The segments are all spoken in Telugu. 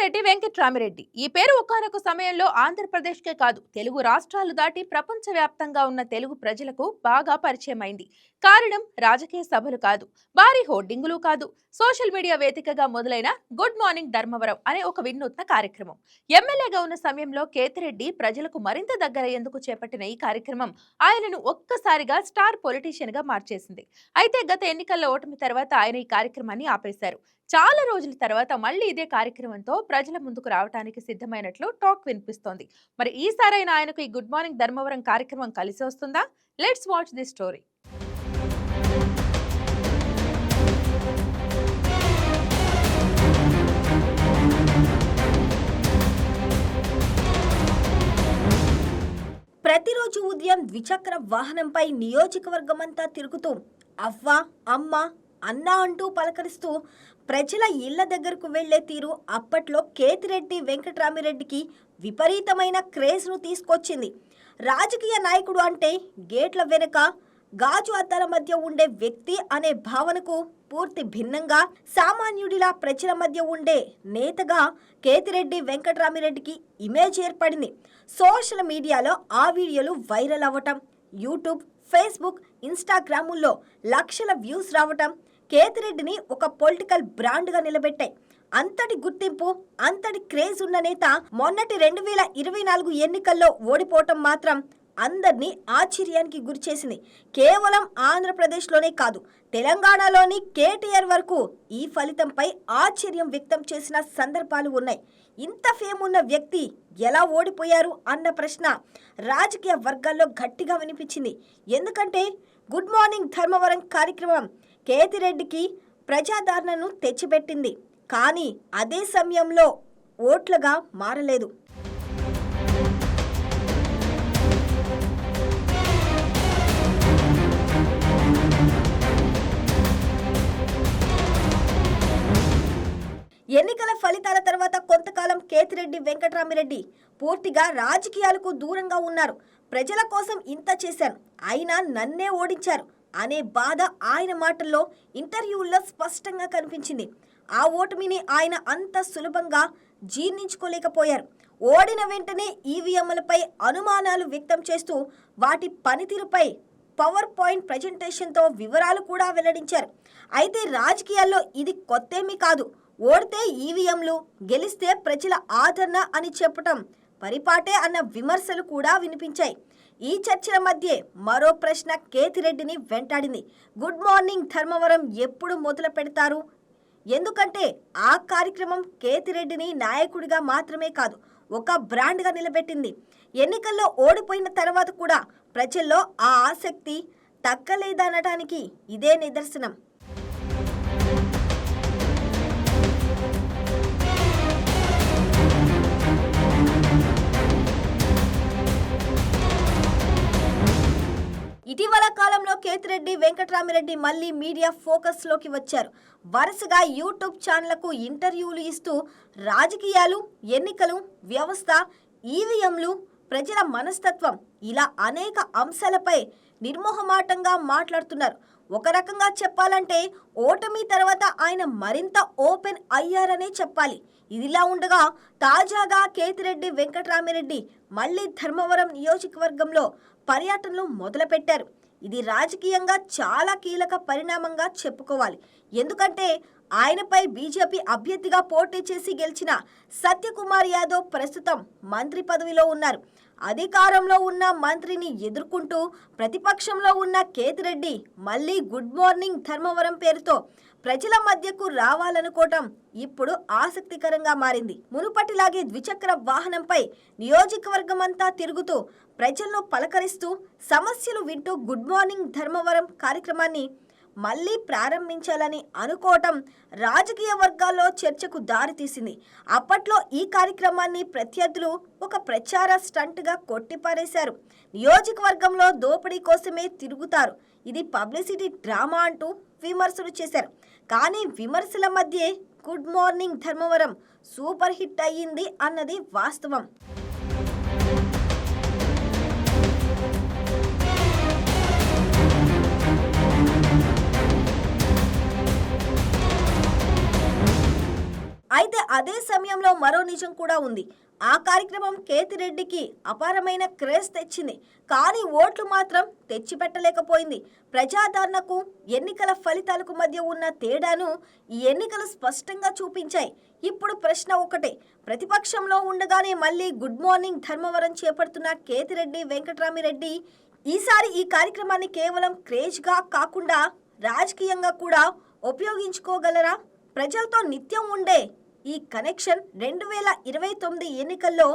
కేతిరెడ్డి వెంకట్రామిరెడ్డి ఈ పేరు ఒకానొక సమయంలో ఆంధ్రప్రదేశ్కే కాదు తెలుగు రాష్ట్రాలు దాటి ప్రపంచవ్యాప్తంగా ఉన్న తెలుగు ప్రజలకు బాగా పరిచయమైంది. కారణం రాజకీయ సభలు కాదు, భారీ హోర్డింగులు కాదు, సోషల్ మీడియా వేదికగా మొదలైన గుడ్ మార్నింగ్ ధర్మవరం అనే ఒక వినూత్న కార్యక్రమం. ఎమ్మెల్యేగా ఉన్న సమయంలో కేతిరెడ్డి ప్రజలకు మరింత దగ్గరయ్యేందుకు చేపట్టిన ఈ కార్యక్రమం ఆయనను ఒక్కసారిగా స్టార్ పొలిటీషియన్ గా మార్చేసింది. అయితే గత ఎన్నికల్లో ఓటమి తర్వాత ఆయన ఈ కార్యక్రమాన్ని ఆపేశారు. చాలా రోజుల తర్వాత మళ్ళీ ఇదే కార్యక్రమంతో ప్రజల ముందుకు రావడానికి సిద్ధమైనట్లు టాక్ వినిపిస్తోంది. మరి ఈసారైనా ఆయనకు ఈ గుడ్ మార్నింగ్ ధర్మవరం కార్యక్రమం కలిసి వస్తుందా? Let's watch the story. ప్రతిరోజు ఉదయం ద్విచక్ర వాహనంపై నియోజకవర్గమంతా తిరుగుతూ అవ్వ, అమ్మ, అన్న అంటూ పలకరిస్తూ ప్రజల ఇళ్ల దగ్గరకు వెళ్లే తీరు అప్పట్లో కేతిరెడ్డి వెంకట్రామిరెడ్డికి విపరీతమైన క్రేజ్ను తీసుకొచ్చింది. రాజకీయ నాయకుడు అంటే గేట్ల వెనుక గాజు అద్దాల మధ్య ఉండే వ్యక్తి అనే భావనకు పూర్తి భిన్నంగా సామాన్యుడిలా ప్రజల మధ్య ఉండే నేతగా కేతిరెడ్డి వెంకట్రామిరెడ్డికి ఇమేజ్ ఏర్పడింది. సోషల్ మీడియాలో ఆ వీడియోలు వైరల్ అవ్వటం, యూట్యూబ్, ఫేస్బుక్, ఇన్స్టాగ్రాముల్లో లక్షల వ్యూస్ రావటం కేతిరెడ్డిని ఒక పొలిటికల్ బ్రాండ్గా నిలబెట్టాయి. అంతటి గుర్తింపు, అంతటి క్రేజ్ ఉన్న నేత మొన్నటి 2024 ఎన్నికల్లో ఓడిపోవటం మాత్రం అందరినీ ఆశ్చర్యానికి గురిచేసింది. కేవలం ఆంధ్రప్రదేశ్లోనే కాదు, తెలంగాణలోని కేటీఆర్ వరకు ఈ ఫలితంపై ఆశ్చర్యం వ్యక్తం చేసిన సందర్భాలు ఉన్నాయి. ఇంత ఫేమ్ ఉన్న వ్యక్తి ఎలా ఓడిపోయారు అన్న ప్రశ్న రాజకీయ వర్గాల్లో గట్టిగా వినిపించింది. ఎందుకంటే గుడ్ మార్నింగ్ ధర్మవరం కార్యక్రమం కేతిరెడ్డికి ప్రజాదరణను తెచ్చిపెట్టింది, కానీ అదే సమయంలో ఓట్లుగా మారలేదు. ఎన్నికల ఫలితాల తర్వాత కొంతకాలం కేతిరెడ్డి వెంకట్రామిరెడ్డి పూర్తిగా రాజకీయాలకు దూరంగా ఉన్నారు. ప్రజల కోసం ఇంత చేశాను, అయినా నన్నే ఓడించారు అనే బాధ ఆయన మాటల్లో, ఇంటర్వ్యూల్లో స్పష్టంగా కనిపించింది. ఆ ఓటమిని ఆయన అంత సులభంగా జీర్ణించుకోలేకపోయారు. ఓడిన వెంటనే ఈవీఎంలపై అనుమానాలు వ్యక్తం చేస్తూ వాటి పనితీరుపై పవర్ పాయింట్ ప్రజెంటేషన్తో వివరాలు కూడా వెల్లడించారు. అయితే రాజకీయాల్లో ఇది కొత్తేమీ కాదు. ఓడితే ఈవీఎంలు, గెలిస్తే ప్రజల ఆదరణ అని చెప్పటం పరిపాటే అన్న విమర్శలు కూడా వినిపించాయి. ఈ చర్చల మధ్య మరో ప్రశ్న కేతిరెడ్డిని వెంటాడింది. గుడ్ మార్నింగ్ ధర్మవరం ఎప్పుడు మొదలు పెడతారు? ఎందుకంటే ఆ కార్యక్రమం కేతిరెడ్డిని నాయకుడిగా మాత్రమే కాదు, ఒక బ్రాండ్గా నిలబెట్టింది. ఎన్నికల్లో ఓడిపోయిన తర్వాత కూడా ప్రజల్లో ఆ ఆసక్తి తగ్గలేదనటానికి ఇదే నిదర్శనం. ఇటీవల కాలంలో కేతిరెడ్డి వెంకట్రామిరెడ్డి మళ్ళీ మీడియా ఫోకస్లోకి వచ్చారు. వరుసగా యూట్యూబ్ ఛానళ్లకు ఇంటర్వ్యూలు ఇస్తూ రాజకీయాలు, ఎన్నికలు, వ్యవస్థ, ఈవీఎంలు, ప్రజల మనస్తత్వం ఇలా అనేక అంశాలపై నిర్మోహమాటంగా మాట్లాడుతున్నారు. ఒక రకంగా చెప్పాలంటే ఓటమి తర్వాత ఆయన మరింత ఓపెన్ అయ్యారనే చెప్పాలి. ఇదిలా ఉండగా తాజాగా కేతిరెడ్డి వెంకట్రామిరెడ్డి మళ్ళీ ధర్మవరం నియోజకవర్గంలో పర్యటనలు మొదలుపెట్టారు. ఇది రాజకీయంగా చాలా కీలక పరిణామంగా చెప్పుకోవాలి. ఎందుకంటే ఆయనపై బీజేపీ అభ్యర్థిగా పోటీ చేసి గెలిచిన సత్యకుమార్ యాదవ్ ప్రస్తుతం మంత్రి పదవిలో ఉన్నారు. అధికారంలో ఉన్న మంత్రిని ఎదుర్కొంటూ ప్రతిపక్షంలో ఉన్న కేతిరెడ్డి మళ్ళీ గుడ్ మార్నింగ్ ధర్మవరం పేరుతో ప్రజల మధ్యకు రావాలనుకోవటం ఇప్పుడు ఆసక్తికరంగా మారింది. మునుపటిలాగే ద్విచక్ర వాహనంపై నియోజకవర్గమంతా తిరుగుతూ ప్రజలను పలకరిస్తూ సమస్యలు వింటూ గుడ్ మార్నింగ్ ధర్మవరం కార్యక్రమాన్ని మళ్ళీ ప్రారంభించాలని అనుకోవటం రాజకీయ వర్గాల్లో చర్చకు దారితీసింది. అప్పట్లో ఈ కార్యక్రమాన్ని ప్రత్యర్థులు ఒక ప్రచార స్టంట్గా కొట్టిపారేశారు. నియోజకవర్గంలో దోపిడీ కోసమే తిరుగుతారు, ఇది పబ్లిసిటీ డ్రామా అంటూ విమర్శలు చేశారు. కానీ విమర్శల మధ్యే good morning Dharmavaram super hit అయ్యింది అన్నది వాస్తవం. అయితే అదే సమయంలో మరో నిజం కూడా ఉంది. ఆ కార్యక్రమం కేతిరెడ్డికి అపారమైన క్రేజ్ తెచ్చింది. కానీ ఓట్లు మాత్రం తెచ్చిపెట్టలేకపోయింది. ప్రజాదరణకు ఎన్నికల ఫలితాలకు మధ్య ఉన్న తేడాను ఈ ఎన్నికలు స్పష్టంగా చూపించాయి. ఇప్పుడు ప్రశ్న ఒకటే, ప్రతిపక్షంలో ఉండగానే మళ్ళీ గుడ్ మార్నింగ్ ధర్మవరం చేపడుతున్న కేతిరెడ్డి వెంకట్రామిరెడ్డి ఈసారి ఈ కార్యక్రమాన్ని కేవలం క్రేజ్గా కాకుండా రాజకీయంగా కూడా ఉపయోగించుకోగలరా? ప్రజలతో నిత్యం ఉండే ఈ కనెక్షన్ 2029 ఎన్నికల్లో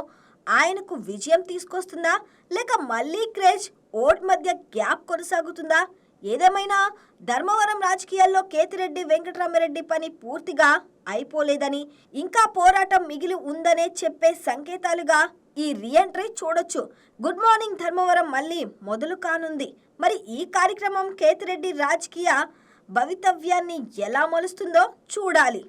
ఆయనకు విజయం తీసుకొస్తుందా, లేక మళ్ళీ క్రేజ్ ఓట్ మధ్య గ్యాప్ కొనసాగుతుందా? ఏదేమైనా ధర్మవరం రాజకీయాల్లో కేతిరెడ్డి వెంకట్రామిరెడ్డి పని పూర్తిగా అయిపోలేదని, ఇంకా పోరాటం మిగిలి ఉందనే చెప్పే సంకేతాలుగా ఈ రీఎంట్రీ చూడొచ్చు. గుడ్ మార్నింగ్ ధర్మవరం మళ్ళీ మొదలు కానుంది. మరి ఈ కార్యక్రమం కేతిరెడ్డి రాజకీయ భవితవ్యాన్ని ఎలా మలుస్తుందో చూడాలి.